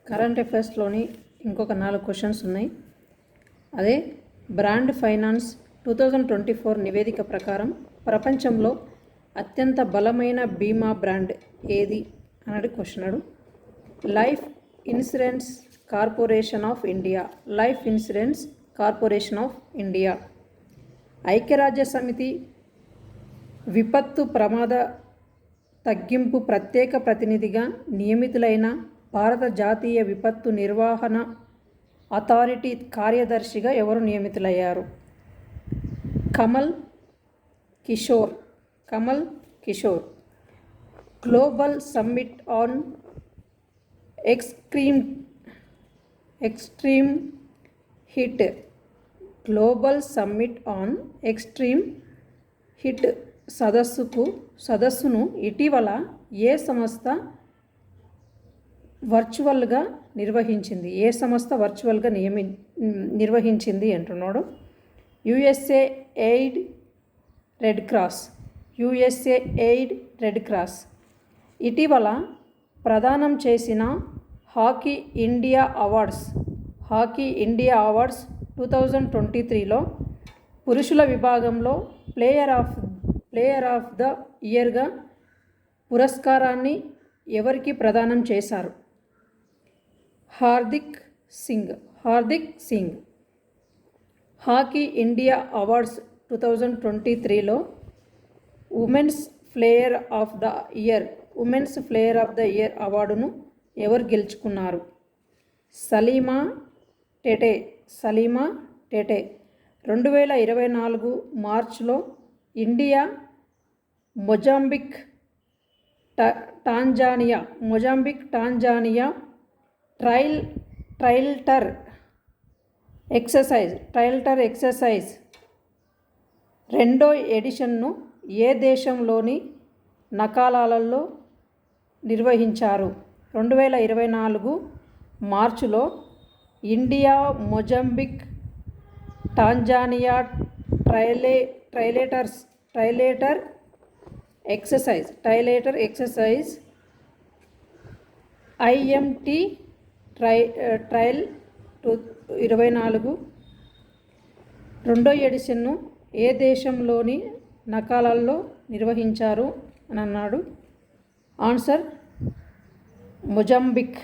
Current అఫైర్స్లోని ఇంకొక 4 questions ఉన్నాయి. అదే బ్రాండ్ ఫైనాన్స్ 2024 నివేదిక ప్రకారం ప్రపంచంలో అత్యంత బలమైన బీమా బ్రాండ్ ఏది అన్నది question. Life insurance corporation of India. Life insurance corporation of India. ఐక్యరాజ్య సమితి విపత్తు ప్రమాద తగ్గింపు ప్రత్యేక ప్రతినిధిగా నియమితులైన భారత జాతీయ విపత్తు నిర్వహణ అథారిటీ కార్యదర్శిగా ఎవరు నియమితులయ్యారు? Kamal Kishore. Global summit on extreme hit. Global summit on extreme hit సదస్సును ఇటీవల ఏ సంస్థ వర్చువల్గా నిర్వహించింది? నిర్వహించింది అంటున్నాడు. USA red cross. ఇటీవల ప్రదానం చేసిన హాకీ ఇండియా అవార్డ్స్ 2023లో పురుషుల విభాగంలో ప్లేయర్ ఆఫ్ ద ఇయర్గా పురస్కారాన్ని ఎవరికి ప్రదానం చేశారు? Hardik Singh. Hockey India awards 2023లో women's player of the year అవార్డును ఎవరు గెలుచుకున్నారు? సలీమా టెటే. 2024 మార్చిలో India Mozambique Tanzania trilateral exercise రెండో ఎడిషన్ను ఏ దేశంలోని నకాలాలలో నిర్వహించారు? 2024 మార్చిలో India Mozambique Tanzania trilateral exercise IMT trial 24 రెండో ఎడిషన్ను ఏ దేశంలోని నకాలాల్లో నిర్వహించారు అని అన్నాడు. Answer Mozambique.